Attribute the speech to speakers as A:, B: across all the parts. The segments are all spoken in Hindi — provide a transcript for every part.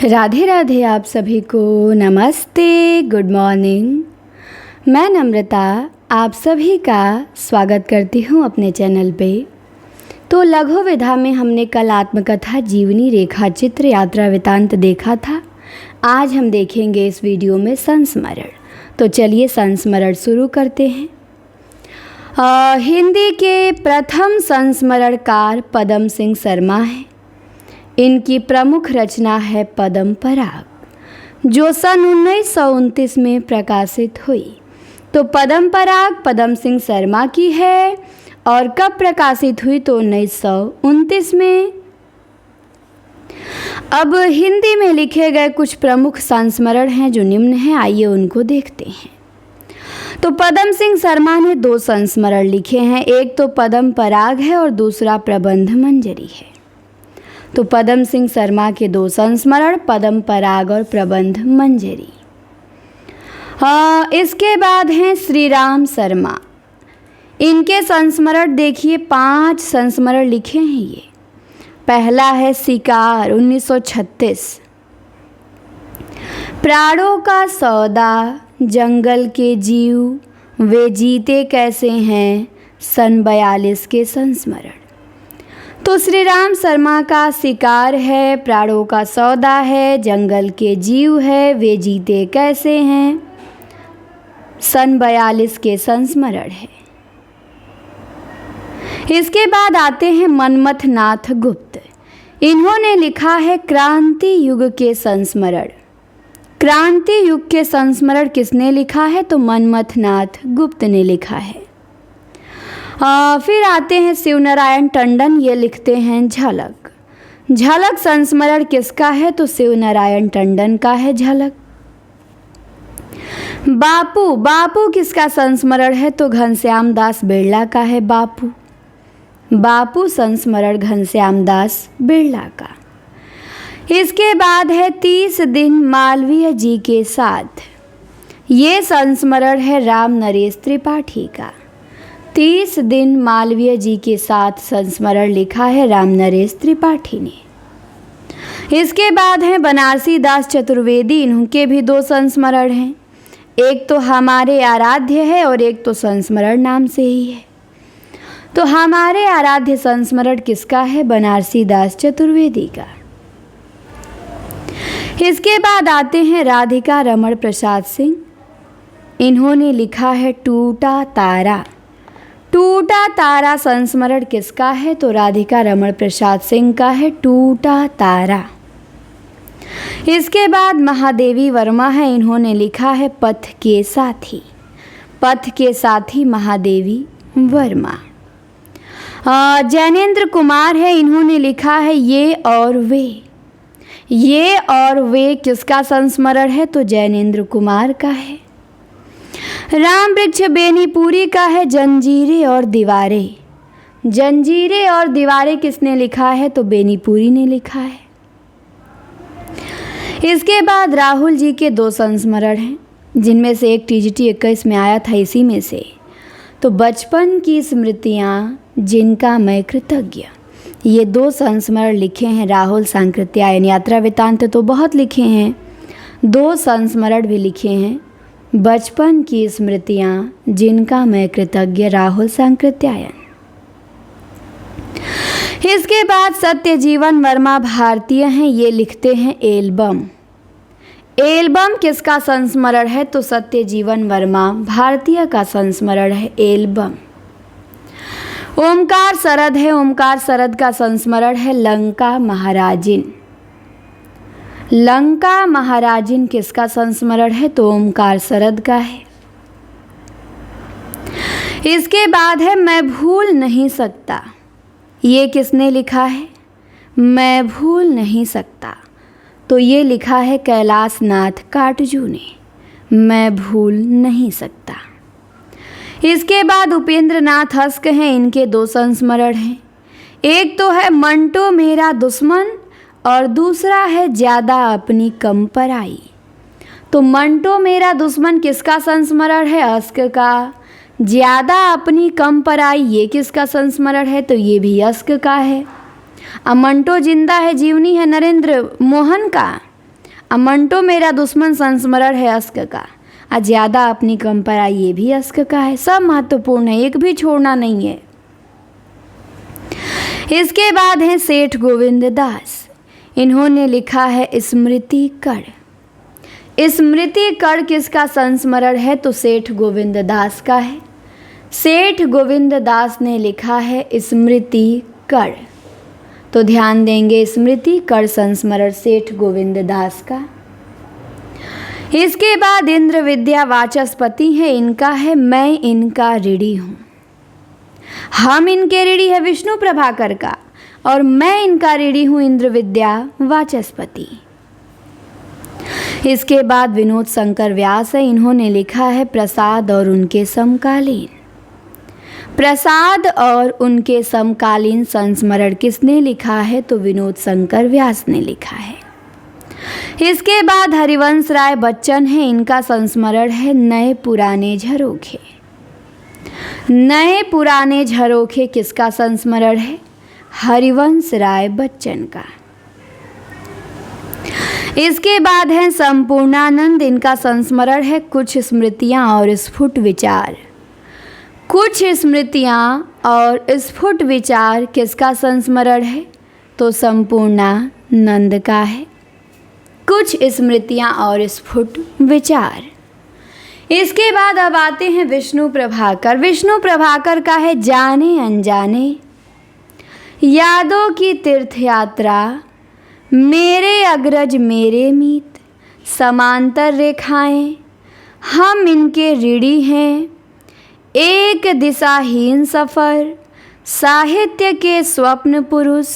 A: राधे राधे। आप सभी को नमस्ते, गुड मॉर्निंग। मैं नम्रता आप सभी का स्वागत करती हूँ अपने चैनल पे। तो लघु विधा में हमने कल आत्मकथा जीवनी रेखा चित्र यात्रा वृतांत देखा था। आज हम देखेंगे इस वीडियो में संस्मरण। तो चलिए संस्मरण शुरू करते हैं। हिंदी के प्रथम संस्मरणकार पदम सिंह शर्मा हैं। इनकी प्रमुख रचना है पदम पराग, जो सन 1929 में प्रकाशित हुई। तो पदम पराग पदम सिंह शर्मा की है और कब प्रकाशित हुई? तो 1929 में। अब हिंदी में लिखे गए कुछ प्रमुख संस्मरण हैं जो निम्न हैं, आइए उनको देखते हैं। तो पदम सिंह शर्मा ने 2 संस्मरण लिखे हैं, एक तो पदम पराग है और दूसरा प्रबंध मंजरी है। तो पदम सिंह शर्मा के 2 संस्मरण पदम पराग और प्रबंध मंजरी। इसके बाद हैं श्री राम शर्मा। इनके संस्मरण देखिए, 5 संस्मरण लिखे हैं ये। पहला है शिकार 1936, प्राणों का सौदा, जंगल के जीव वे जीते कैसे हैं, सन 42 के संस्मरण। तो श्री राम शर्मा का शिकार है, प्राणों का सौदा है, जंगल के जीव है, वे जीते कैसे हैं, सन 42 के संस्मरण है। इसके बाद आते हैं मनमथ नाथ गुप्त। इन्होंने लिखा है क्रांति युग के संस्मरण। क्रांति युग के संस्मरण किसने लिखा है? तो मनमथ नाथ गुप्त ने लिखा है। फिर आते हैं शिवनारायण टंडन, ये लिखते हैं झलक। झलक संस्मरण किसका है? तो शिवनारायण टंडन का है झलक। बापू किसका संस्मरण है? तो घनश्याम दास बिरला का है बापू संस्मरण घनश्याम दास बिरला का। इसके बाद है 30 दिन मालवीय जी के साथ। ये संस्मरण है राम नरेश त्रिपाठी का। 30 दिन मालवीय जी के साथ संस्मरण लिखा है राम नरेश त्रिपाठी ने। इसके बाद हैं बनारसी दास चतुर्वेदी। इनके भी 2 संस्मरण हैं, एक तो हमारे आराध्य है और एक तो संस्मरण नाम से ही है। तो हमारे आराध्य संस्मरण किसका है? बनारसी दास चतुर्वेदी का। इसके बाद आते हैं राधिका रमण प्रसाद सिंह। इन्होंने लिखा है टूटा तारा। टूटा तारा संस्मरण किसका है? तो राधिका रमण प्रसाद सिंह का है टूटा तारा। इसके बाद महादेवी वर्मा है। इन्होंने लिखा है पथ के साथी। पथ के साथी महादेवी वर्मा। जैनेन्द्र कुमार है। इन्होंने लिखा है ये और वे। ये और वे किसका संस्मरण है? तो जैनेन्द्र कुमार का है। राम वृक्ष बेनीपुरी का है जंजीरें और दीवारें। जंजीरें और दीवारें किसने लिखा है? तो बेनीपुरी ने लिखा है। इसके बाद राहुल जी के 2 संस्मरण हैं, जिनमें से एक TGT 21 में आया था, इसी में से। तो बचपन की स्मृतियाँ जिनका मैं कृतज्ञ, ये 2 संस्मरण लिखे हैं राहुल सांकृत्यायन। यात्रा वृतांत तो बहुत लिखे हैं, 2 संस्मरण भी लिखे हैं। बचपन की स्मृतियाँ जिनका मैं कृतज्ञ, राहुल सांकृत्यायन। इसके बाद सत्यजीवन वर्मा भारतीय हैं। ये लिखते हैं एल्बम। एल्बम किसका संस्मरण है? तो सत्यजीवन वर्मा भारतीय का संस्मरण है एल्बम। ओमकार शरद है। ओमकार शरद का संस्मरण है लंका महाराजिन। लंका महाराजिन किसका संस्मरण है? तो ओमकार शरद का है। इसके बाद है मैं भूल नहीं सकता। ये किसने लिखा है? मैं भूल नहीं सकता। तो ये लिखा है कैलाश नाथ काटजू ने, मैं भूल नहीं सकता। इसके बाद उपेंद्र नाथ हस्क हैं। इनके 2 संस्मरण हैं, एक तो है मंटो मेरा दुश्मन और दूसरा है ज़्यादा अपनी कम पराई। तो मंटो मेरा दुश्मन किसका संस्मरण है? हस्क का। ज़्यादा अपनी कम पराई ये किसका संस्मरण है? तो ये भी हस्क का है। मंटो जिंदा है जीवनी है नरेंद्र मोहन का। अब मंटो मेरा दुश्मन संस्मरण है अश्क का, आज ज़्यादा अपनी कम पर आई ये भी अश्क का है। सब महत्वपूर्ण है, एक भी छोड़ना नहीं है। इसके बाद है सेठ गोविंद दास, इन्होंने लिखा है स्मृति कण। स्मृति कण किसका संस्मरण है? तो सेठ गोविंद दास का है। सेठ गोविंद दास ने लिखा है स्मृति कण। तो ध्यान देंगे, स्मृति कण संस्मरण सेठ गोविंद दास का। इसके बाद इंद्र विद्या वाचस्पति है, इनका है मैं इनका ऋणी हूँ। हम इनके ऋणी है विष्णु प्रभाकर का, और मैं इनका ऋणी हूँ इंद्र विद्या वाचस्पति। इसके बाद विनोद शंकर व्यास है, इन्होंने लिखा है प्रसाद और उनके समकालीन। प्रसाद और उनके समकालीन संस्मरण किसने लिखा है? तो विनोद शंकर व्यास ने लिखा है। इसके बाद हरिवंश राय बच्चन है, इनका संस्मरण है नए पुराने झरोखे। नए पुराने झरोखे किसका संस्मरण है? हरिवंश राय बच्चन का। इसके बाद है संपूर्णानंद, इनका संस्मरण है कुछ स्मृतियां और स्फुट विचार। कुछ स्मृतियां और स्फुट विचार किसका संस्मरण है? तो संपूर्णानंद का है। कुछ स्मृतियां और स्फुट विचार। इसके बाद अब आते हैं विष्णु प्रभाकर। विष्णु प्रभाकर का है जाने अनजाने, यादों की तीर्थ यात्रा, मेरे अग्रज मेरे मीत, समांतर रेखाएं, हम इनके ऋणी हैं, एक दिशाहीन सफ़र, साहित्य के स्वप्न पुरुष,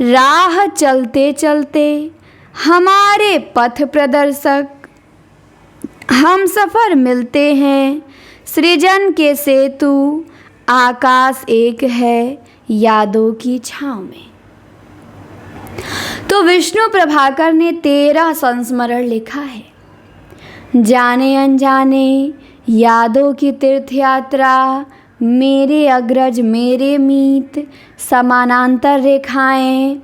A: राह चलते चलते, हमारे पथ प्रदर्शक, हम सफ़र मिलते हैं, सृजन के सेतु, आकाश एक है यादों की छाँव में। तो विष्णु प्रभाकर ने 13 संस्मरण लिखा है। जाने अनजाने, यादों की तीर्थ यात्रा, मेरे अग्रज मेरे मीत, समानांतर रेखाएं,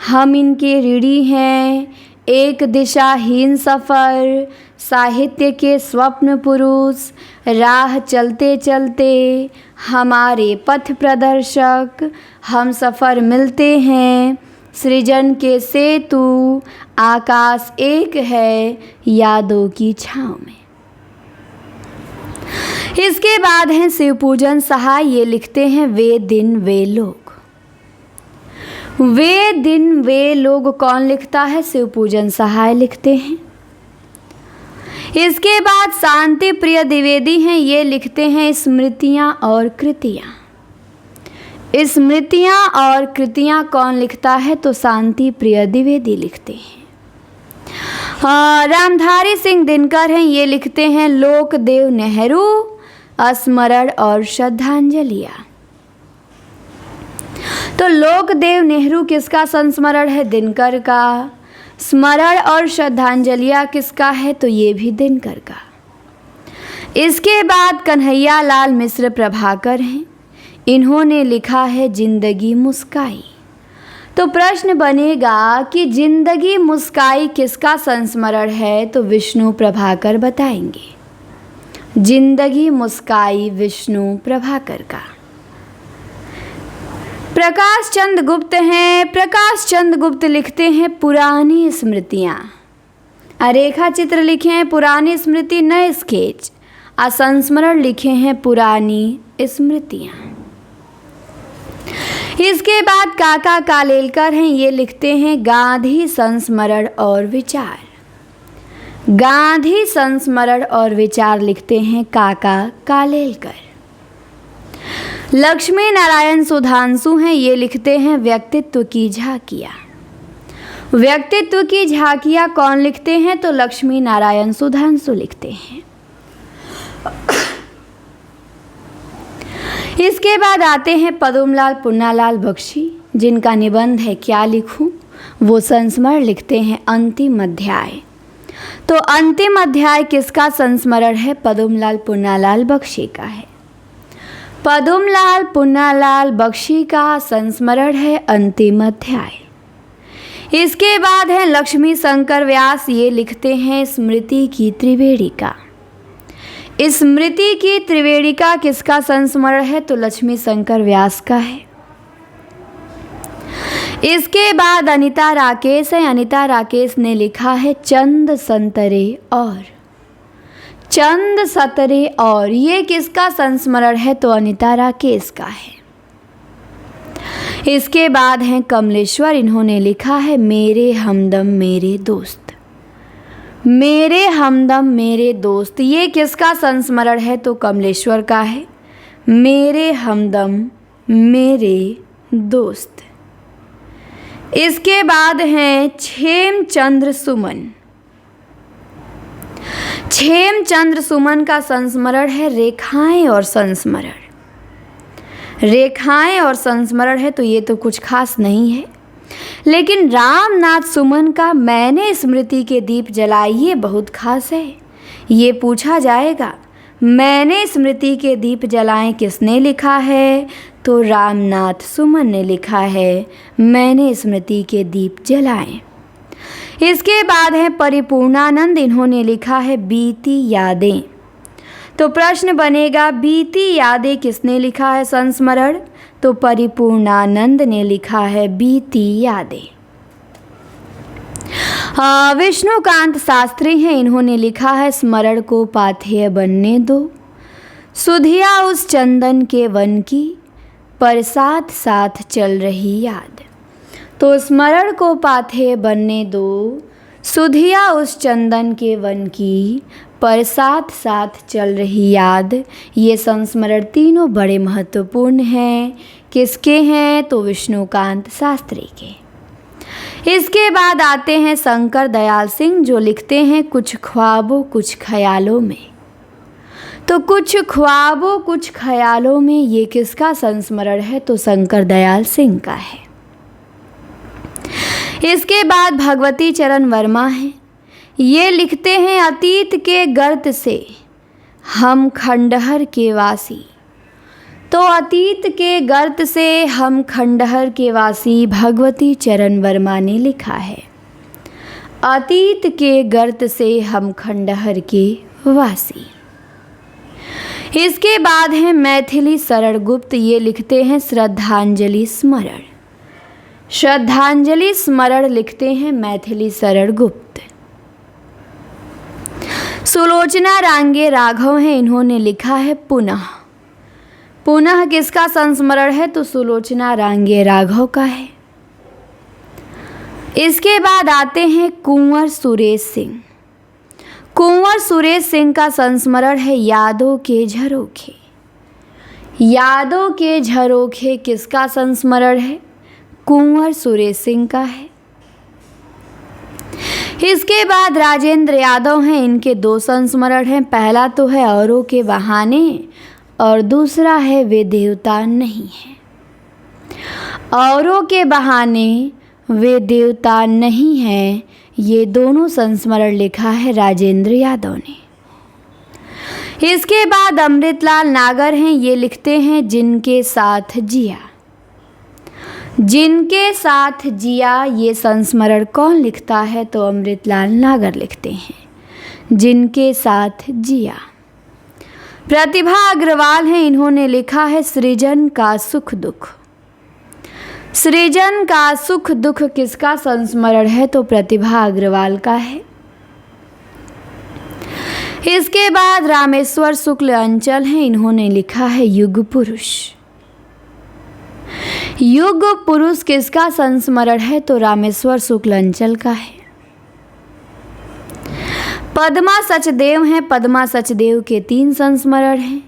A: हम इनके ऋणी हैं, एक दिशाहीन सफ़र, साहित्य के स्वप्न पुरुष, राह चलते चलते, हमारे पथ प्रदर्शक, हम सफ़र मिलते हैं, सृजन के सेतु, आकाश एक है यादों की छाँव में। इसके बाद हैं शिवपूजन सहाय, ये लिखते हैं वे दिन वे लोग। वे दिन वे लोग कौन लिखता है? शिवपूजन सहाय लिखते हैं। इसके बाद शांति प्रिय द्विवेदी हैं, ये लिखते हैं स्मृतियाँ और कृतियाँ। स्मृतियाँ और कृतियाँ कौन लिखता है? तो शांति प्रिय द्विवेदी लिखते हैं। रामधारी सिंह दिनकर हैं, ये लिखते हैं लोकदेव नेहरू, स्मरण और श्रद्धांजलियाँ। तो लोकदेव नेहरू किसका संस्मरण है? दिनकर का। स्मरण और श्रद्धांजलियाँ किसका है? तो ये भी दिनकर का। इसके बाद कन्हैया लाल मिश्र प्रभाकर हैं, इन्होंने लिखा है जिंदगी मुस्काई। तो प्रश्न बनेगा कि जिंदगी मुस्काई किसका संस्मरण है? तो विष्णु प्रभाकर बताएंगे। जिंदगी मुस्काई विष्णु प्रभाकर का। प्रकाश चंद्र गुप्त हैं, प्रकाश चंद्र गुप्त लिखते हैं पुरानी स्मृतियाँ। रेखा चित्र लिखे हैं पुरानी स्मृति नए स्केच, संस्मरण लिखे हैं पुरानी स्मृतियाँ। इसके बाद काका कालेलकर हैं, ये लिखते हैं गांधी संस्मरण और विचार। गांधी संस्मरण और विचार लिखते हैं काका कालेलकर। लक्ष्मी नारायण सुधांशु हैं, ये लिखते हैं व्यक्तित्व की झांकियाँ। व्यक्तित्व की झांकियाँ कौन लिखते हैं? तो लक्ष्मी नारायण सुधांशु लिखते हैं। इसके बाद आते हैं पद्मलाल पुन्नालाल बख्शी, जिनका निबंध है क्या लिखूं, वो संस्मरण लिखते हैं अंतिम अध्याय। तो अंतिम अध्याय किसका संस्मरण है? पद्मलाल पुन्नालाल बख्शी का है। पद्मलाल पुन्नालाल बख्शी का संस्मरण है अंतिम अध्याय। इसके बाद है लक्ष्मी शंकर व्यास, ये लिखते हैं स्मृति की त्रिवेणिका। स्मृति की त्रिवेणिका किसका संस्मरण है? तो लक्ष्मी शंकर व्यास का है। इसके बाद अनीता राकेश है। अनीता राकेश ने लिखा है चंद संतरे और। चंद सतरे और ये किसका संस्मरण है? तो अनीता राकेश का है। इसके बाद हैं कमलेश्वर, इन्होंने लिखा है मेरे हमदम मेरे दोस्त। मेरे हमदम मेरे दोस्त, ये किसका संस्मरण है? तो कमलेश्वर का है। मेरे हमदम मेरे दोस्त। इसके बाद हैं क्षेमचंद्र सुमन। क्षेमचंद्र सुमन का संस्मरण है रेखाएं और संस्मरण। रेखाएं और संस्मरण है तो ये तो कुछ खास नहीं है, लेकिन रामनाथ सुमन का मैंने स्मृति के दीप जलाए ये बहुत खास है। ये पूछा जाएगा मैंने स्मृति के दीप जलाए किसने लिखा है? तो रामनाथ सुमन ने लिखा है मैंने स्मृति के दीप जलाए। इसके बाद है परिपूर्णानंद, इन्होंने लिखा है बीती यादें। तो प्रश्न बनेगा बीती यादें किसने लिखा है संस्मरण? तो परिपूर्णानंद ने लिखा है बीती यादें। विष्णुकांत शास्त्री हैं, इन्होंने लिखा है स्मरण को पाथेय बनने दो, सुधिया उस चंदन के वन की, पर साथ साथ चल रही याद। तो स्मरण को पाथेय बनने दो, सुधिया उस चंदन के वन की, पर साथ साथ चल रही याद। ये संस्मरण तीनों बड़े महत्वपूर्ण हैं। किसके हैं? तो विष्णुकांत शास्त्री के। इसके बाद आते हैं शंकर दयाल सिंह, जो लिखते हैं कुछ ख्वाबों कुछ ख्यालों में। तो कुछ ख्वाबों कुछ ख्यालों में ये किसका संस्मरण है? तो शंकर दयाल सिंह का है। इसके बाद भगवती चरण वर्मा हैं, ये लिखते हैं अतीत के गर्त से हम खंडहर के वासी। तो अतीत के गर्त से हम खंडहर के वासी भगवती चरण वर्मा ने लिखा है। अतीत के गर्त से हम खंडहर के वासी। इसके बाद है मैथिली शरण गुप्त, ये लिखते हैं श्रद्धांजलि स्मरण। श्रद्धांजलि स्मरण लिखते हैं मैथिली शरण गुप्त। सुलोचना रांगे राघव हैं, इन्होंने लिखा है पुनः। पुनः किसका संस्मरण है? तो सुलोचना रांगे राघव का है। इसके बाद आते हैं कुंवर सुरेश सिंह। कुंवर सुरेश सिंह का संस्मरण है यादों के झरोखे। यादों के झरोखे किसका संस्मरण है? कुंवर सुरेश सिंह का है। इसके बाद राजेंद्र यादव हैं, इनके दो संस्मरण हैं। पहला तो है औरों के बहाने और दूसरा है वे देवता नहीं हैं। औरों के बहाने वे देवता नहीं हैं, ये दोनों संस्मरण लिखा है राजेंद्र यादव ने। इसके बाद अमृतलाल नागर हैं, ये लिखते हैं जिनके साथ जिया। जिनके साथ जिया ये संस्मरण कौन लिखता है? तो अमृतलाल नागर लिखते हैं जिनके साथ जिया। प्रतिभा अग्रवाल हैं, इन्होंने लिखा है सृजन का सुख दुख। सृजन का सुख दुख किसका संस्मरण है? तो प्रतिभा अग्रवाल का है। इसके बाद रामेश्वर शुक्ल अंचल हैं, इन्होंने लिखा है युग पुरुष। युग पुरुष किसका संस्मरण है? तो रामेश्वर शुक्ल अंचल का है। पद्मा सचदेव हैं, पद्मा सचदेव के 3 संस्मरण हैं।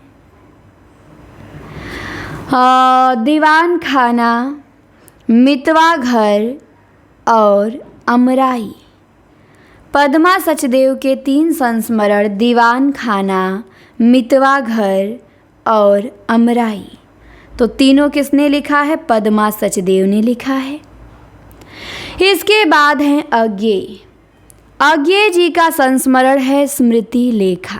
A: दीवान खाना, मितवा घर और अमराई। पद्मा सचदेव के 3 संस्मरण दीवान खाना, मितवा घर और अमराई। तो तीनों किसने लिखा है? पद्मा सचदेव ने लिखा है। इसके बाद हैं अज्ञेय। अज्ञेय जी का संस्मरण है स्मृति लेखा।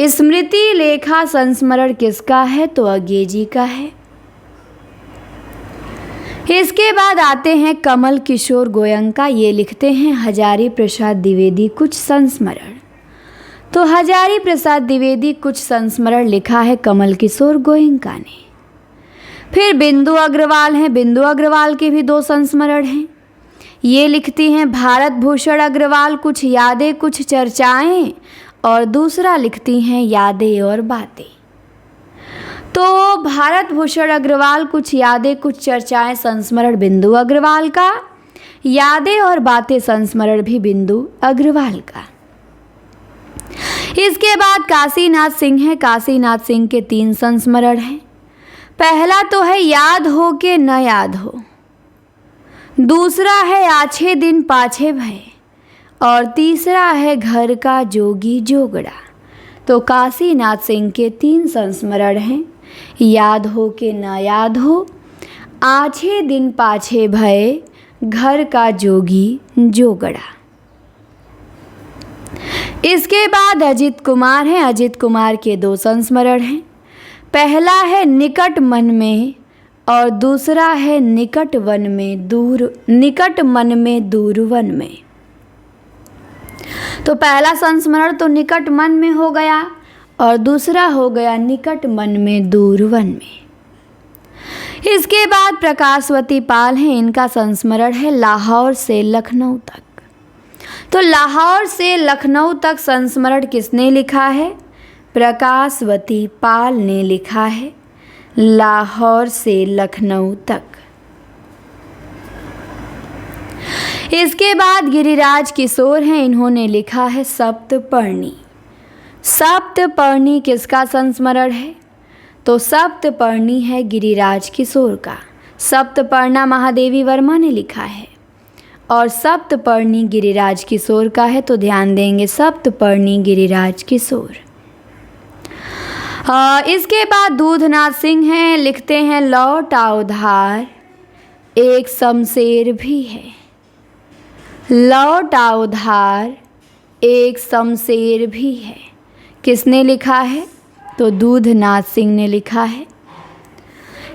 A: स्मृति लेखा संस्मरण किसका है? तो अज्ञेय जी का है। इसके बाद आते हैं कमल किशोर गोयंका। ये लिखते हैं हजारी प्रसाद द्विवेदी कुछ संस्मरण। तो हजारी प्रसाद द्विवेदी कुछ संस्मरण लिखा है कमल किशोर गोयंका ने। फिर बिंदु अग्रवाल हैं, बिंदु अग्रवाल के भी 2 संस्मरण हैं। ये लिखती हैं भारत भूषण अग्रवाल कुछ यादें कुछ चर्चाएं, और दूसरा लिखती हैं यादें और बातें। तो भारत भूषण अग्रवाल कुछ यादें कुछ चर्चाएं संस्मरण बिंदु अग्रवाल का, यादें और बातें संस्मरण भी बिंदु अग्रवाल का। इसके बाद काशीनाथ सिंह है। काशीनाथ सिंह के 3 संस्मरण हैं। पहला तो है याद हो के न याद हो, दूसरा है आछे दिन पाछे भय, और तीसरा है घर का जोगी जोगड़ा। तो काशीनाथ सिंह के 3 संस्मरण हैं। याद हो के न याद हो, आछे दिन पाछे भय, घर का जोगी जोगड़ा। इसके बाद अजित कुमार हैं। अजित कुमार के 2 संस्मरण हैं। पहला है निकट मन में, और दूसरा है निकट वन में दूर, निकट मन में दूर वन में। तो पहला संस्मरण तो निकट मन में हो गया, और दूसरा हो गया निकट मन में दूर वन में। इसके बाद प्रकाशवती पाल हैं। इनका संस्मरण है लाहौर से लखनऊ तक। तो लाहौर से लखनऊ तक संस्मरण किसने लिखा है? प्रकाशवती पाल ने लिखा है, लाहौर से लखनऊ तक। इसके बाद गिरिराज किशोर हैं। इन्होंने लिखा है सप्तपर्णी। सप्तपर्णी किसका संस्मरण है? तो सप्तपर्णी है गिरिराज किशोर का। सप्तपर्णा महादेवी वर्मा ने लिखा है, और सप्तपर्णी गिरिराज किशोर का है। तो ध्यान देंगे सप्तपर्णी गिरिराज किशोर। इसके बाद दूधनाथ सिंह हैं। लिखते हैं लौट आओ धार, एक शमशेर भी है। लौट आओ धार, एक शमशेर भी है। किसने लिखा है? तो दूधनाथ सिंह ने लिखा है।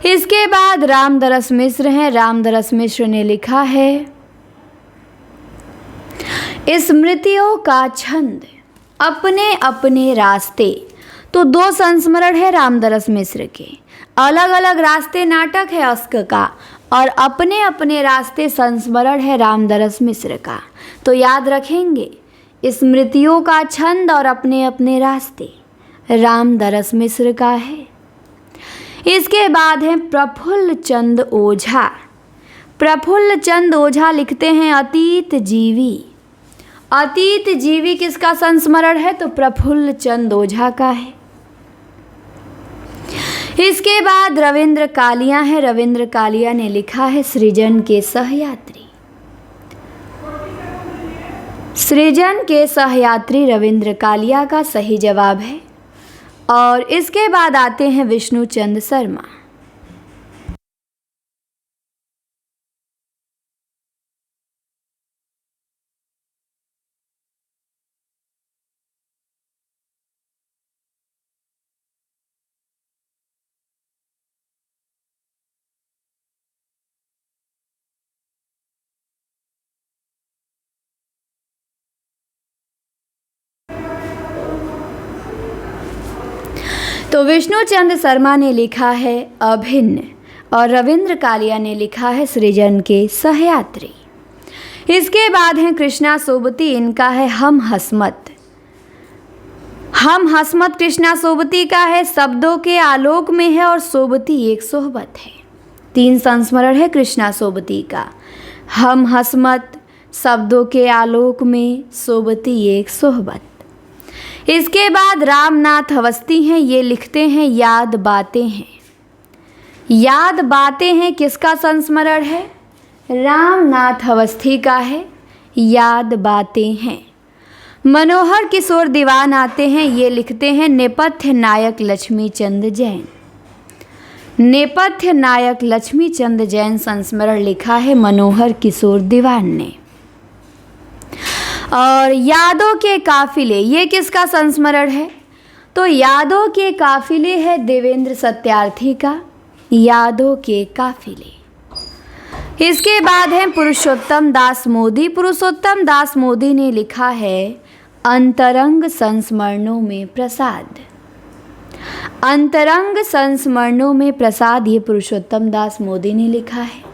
A: इसके बाद रामदरस मिश्र हैं। रामदरस मिश्र ने लिखा है स्मृतियों का छंद, अपने अपने रास्ते। तो 2 संस्मरण है रामदरस मिश्र के। अलग अलग रास्ते नाटक है अश्क का, और अपने अपने रास्ते संस्मरण है रामदरस मिश्र का। तो याद रखेंगे स्मृतियों का छंद और अपने अपने रास्ते रामदरस मिश्र का है। इसके बाद है प्रफुल्ल चंद ओझा। प्रफुल्ल चंद ओझा लिखते हैं अतीत जीवी। अतीत जीवी किसका संस्मरण है? तो प्रफुल्ल चंद ओझा का है। इसके बाद रविंद्र कालिया है। रविंद्र कालिया ने लिखा है सृजन के सहयात्री। सृजन के सहयात्री रविंद्र कालिया का सही जवाब है। और इसके बाद आते हैं विष्णुचंद शर्मा। तो विष्णुचंद शर्मा ने लिखा है अभिन्न, और रविंद्र कालिया ने लिखा है सृजन के सहयात्री। इसके बाद हैं कृष्णा सोबती। इनका है हम हसमत। हम हसमत कृष्णा सोबती का है। शब्दों के आलोक में है, और सोबती एक सोहबत है। 3 संस्मरण है कृष्णा सोबती का। हम हसमत, शब्दों के आलोक में, सोबती एक सोहबत। इसके बाद रामनाथ अवस्थी हैं। ये लिखते हैं याद बातें हैं। याद बातें हैं किसका संस्मरण है? रामनाथ अवस्थी का है। याद बातें हैं। मनोहर किशोर दीवान आते हैं। ये लिखते हैं नेपथ्य नायक लक्ष्मीचंद जैन। नेपथ्य नायक लक्ष्मीचंद जैन संस्मरण लिखा है मनोहर किशोर दीवान ने। और यादों के काफिले, ये किसका संस्मरण है? तो यादों के काफिले है देवेंद्र सत्यार्थी का। यादों के काफिले। इसके बाद है पुरुषोत्तम दास मोदी। पुरुषोत्तम दास मोदी ने लिखा है अंतरंग संस्मरणों में प्रसाद। अंतरंग संस्मरणों में प्रसाद, ये पुरुषोत्तम दास मोदी ने लिखा है।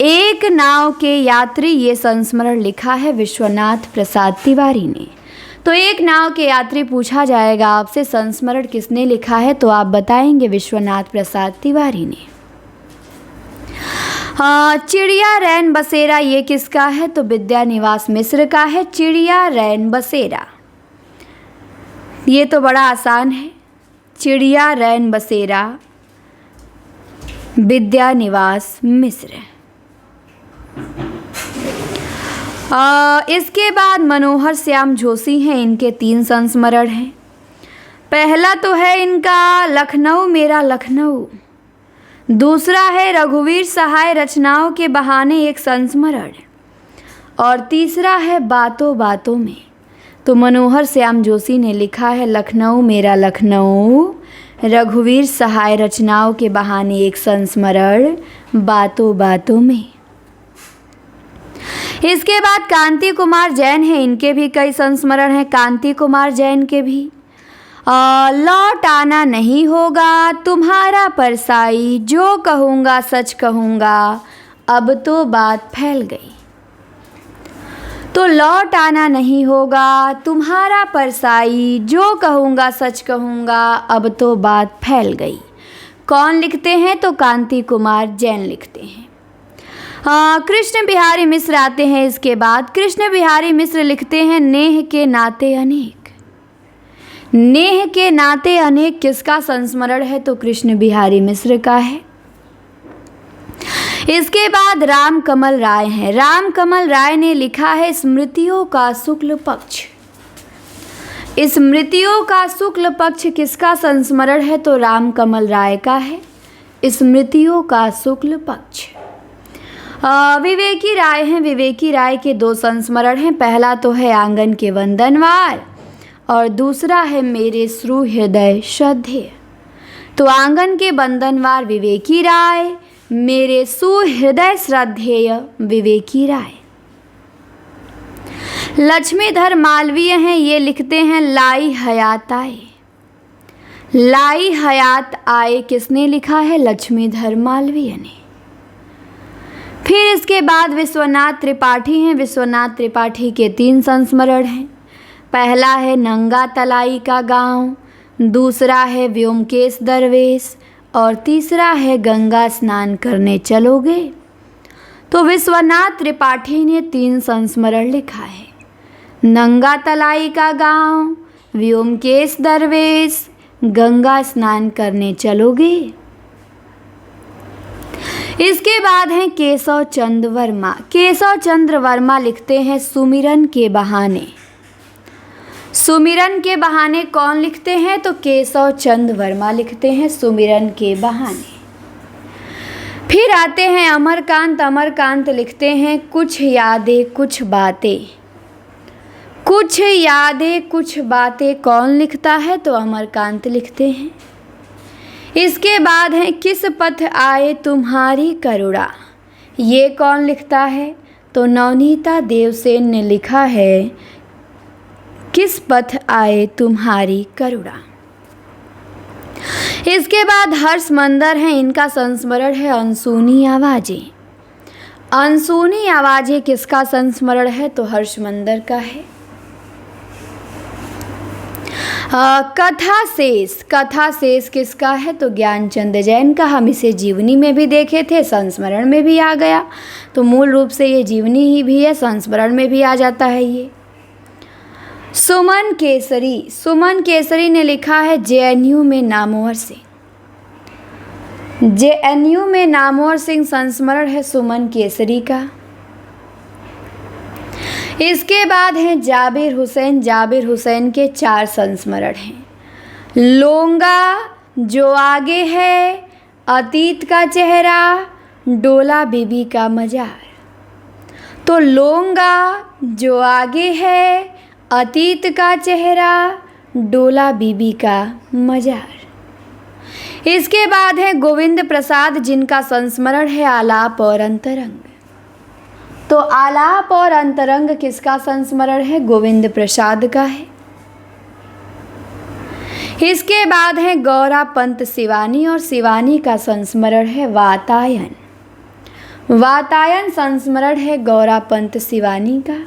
A: एक नाव के यात्री, ये संस्मरण लिखा है विश्वनाथ प्रसाद तिवारी ने। तो एक नाव के यात्री पूछा जाएगा आपसे, संस्मरण किसने लिखा है, तो आप बताएंगे विश्वनाथ प्रसाद तिवारी ने। चिड़िया रैन बसेरा, ये किसका है, तो विद्यानिवास मिश्र का है चिड़िया रैन बसेरा। ये तो बड़ा आसान है, चिड़िया रैन बसेरा विद्यानिवास मिश्र। इसके बाद मनोहर श्याम जोशी हैं, इनके 3 संस्मरण हैं। पहला तो है इनका लखनऊ मेरा लखनऊ, दूसरा है रघुवीर सहाय रचनाओं के बहाने एक संस्मरण, और तीसरा है बातों बातों में। तो मनोहर श्याम जोशी ने लिखा है लखनऊ मेरा लखनऊ, रघुवीर सहाय रचनाओं के बहाने एक संस्मरण, बातों बातों में। इसके बाद कांति कुमार जैन हैं, इनके भी कई संस्मरण हैं। कांति कुमार जैन के भी लौट आना नहीं होगा तुम्हारा परसाई, जो कहूँगा सच कहूँगा अब तो बात फैल गई। तो लौट आना नहीं होगा तुम्हारा परसाई, जो कहूँगा सच कहूँगा अब तो बात फैल गई। कौन लिखते हैं, तो कांति कुमार जैन लिखते हैं। कृष्ण बिहारी मिश्र आते हैं इसके बाद। कृष्ण बिहारी मिश्र लिखते हैं नेह के नाते अनेक। नेह के नाते अनेक किसका संस्मरण है, तो कृष्ण बिहारी मिश्र का है। इसके बाद राम कमल राय हैं। राम कमल राय ने लिखा है स्मृतियों का शुक्ल पक्ष। स्मृतियों का शुक्ल पक्ष किसका संस्मरण है, तो राम कमल राय का है स्मृतियों का शुक्ल पक्ष। विवेकी राय हैं। विवेकी राय के 2 संस्मरण हैं। पहला तो है आंगन के वंदनवार और दूसरा है मेरे श्रु हृदय श्रद्धेय। तो आंगन के वंदनवार विवेकी राय, मेरे सुहृदय श्रद्धेय विवेकी राय। लक्ष्मीधर मालवीय हैं, ये लिखते हैं लाई हयात आए। लाई हयात आए किसने लिखा है, लक्ष्मीधर मालवीय ने। फिर इसके बाद विश्वनाथ त्रिपाठी हैं। विश्वनाथ त्रिपाठी के 3 संस्मरण हैं। पहला है नंगा तलाई का गांव, दूसरा है व्योमकेश दरवेश और तीसरा है गंगा स्नान करने चलोगे। तो विश्वनाथ त्रिपाठी ने 3 संस्मरण लिखा है, नंगा तलाई का गांव, व्योमकेश दरवेश, गंगा स्नान करने चलोगे। इसके बाद हैं केशव चंद्र वर्मा। केशव चंद्र वर्मा लिखते हैं सुमिरन के बहाने। सुमिरन के बहाने कौन लिखते हैं, तो केशव चंद्र वर्मा लिखते हैं सुमिरन के बहाने। फिर आते हैं अमरकांत। अमरकांत लिखते हैं कुछ यादें कुछ बातें। कुछ यादें कुछ बातें कौन लिखता है, तो अमरकांत लिखते हैं। इसके बाद है किस पथ आए तुम्हारी करुणा, ये कौन लिखता है, तो नवनीता देवसेन ने लिखा है किस पथ आए तुम्हारी करुणा। इसके बाद हर्ष मंदर हैं, इनका संस्मरण है अनसुनी आवाजें। अनसुनी आवाजें किसका संस्मरण है, तो हर्ष मंदर का है। कथा शेष। कथा शेष किसका है, तो ज्ञानचंद जैन का। हम इसे जीवनी में भी देखे थे, संस्मरण में भी आ गया। तो मूल रूप से ये जीवनी ही भी है, संस्मरण में भी आ जाता है ये। सुमन केसरी। सुमन केसरी ने लिखा है जेएनयू में नामवर सिंह। जेएनयू में नामवर सिंह संस्मरण है सुमन केसरी का। इसके बाद हैं जाबिर हुसैन। जाबिर हुसैन के 4 संस्मरण हैं। लोंगा जो आगे है, अतीत का चेहरा, डोला बीबी का मजार। तो लोंगा जो आगे है, अतीत का चेहरा, डोला बीबी का मजार। इसके बाद है गोविंद प्रसाद, जिनका संस्मरण है आलाप और अंतरंग। तो आलाप और अंतरंग किसका संस्मरण है? गोविंद प्रसाद का है। इसके बाद है गौरा पंत शिवानी, और शिवानी का संस्मरण है वातायन। वातायन संस्मरण है गौरा पंत शिवानी का।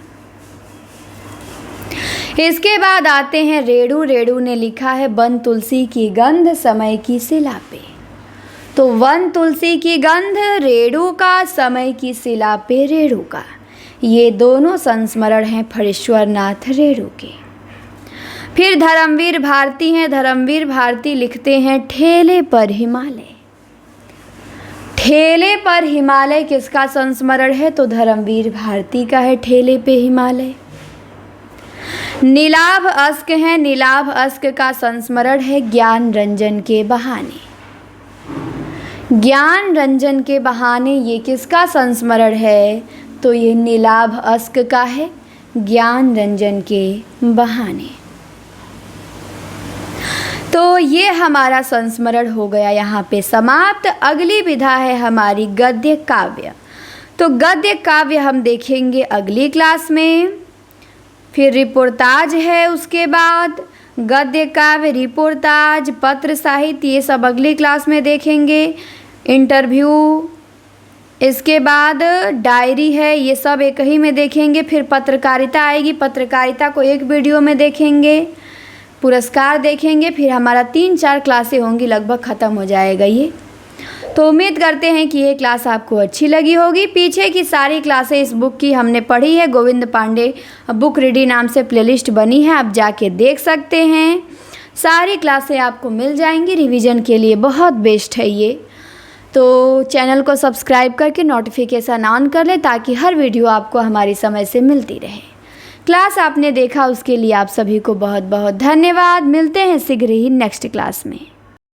A: इसके बाद आते हैं रेणु। रेणु ने लिखा है वन तुलसी की गंध समय की शिला पे। तो वन तुलसी की गंध रेणु का, समय की शिला पे रेणु का, ये दोनों संस्मरण हैं फणीश्वर नाथ रेणु के। फिर धर्मवीर भारती हैं। धर्मवीर भारती लिखते हैं ठेले पर हिमालय। ठेले पर हिमालय किसका संस्मरण है? तो धर्मवीर भारती का है ठेले पे हिमालय। नीलाभ अस्क है। नीलाभ अस्क का संस्मरण है ज्ञान रंजन के बहाने। ज्ञान रंजन के बहाने ये किसका संस्मरण है? तो ये नीलाभ अस्क का है, ज्ञान रंजन के बहाने। तो ये हमारा संस्मरण हो गया यहाँ पे समाप्त। अगली विधा है हमारी गद्य काव्य। तो गद्य काव्य हम देखेंगे अगली क्लास में। फिर रिपोर्टाज है, उसके बाद गद्य काव्य, रिपोर्टाज, पत्र साहित्य, ये सब अगली क्लास में देखेंगे। इंटरव्यू, इसके बाद डायरी है, ये सब एक ही में देखेंगे। फिर पत्रकारिता आएगी, पत्रकारिता को एक वीडियो में देखेंगे। पुरस्कार देखेंगे। फिर हमारा 3-4 क्लासें होंगी, लगभग ख़त्म हो जाएगा ये। तो उम्मीद करते हैं कि ये क्लास आपको अच्छी लगी होगी। पीछे की सारी क्लासें इस बुक की हमने पढ़ी है। गोविंद पांडे बुक रीडी नाम से प्लेलिस्ट बनी है, आप जाके देख सकते हैं। सारी क्लासें आपको मिल जाएंगी, रिवीजन के लिए बहुत बेस्ट है ये। तो चैनल को सब्सक्राइब करके नोटिफिकेशन ऑन कर लें ताकि हर वीडियो आपको हमारी समय से मिलती रहे। क्लास आपने देखा उसके लिए आप सभी को बहुत बहुत धन्यवाद। मिलते हैं शीघ्र ही नेक्स्ट क्लास में।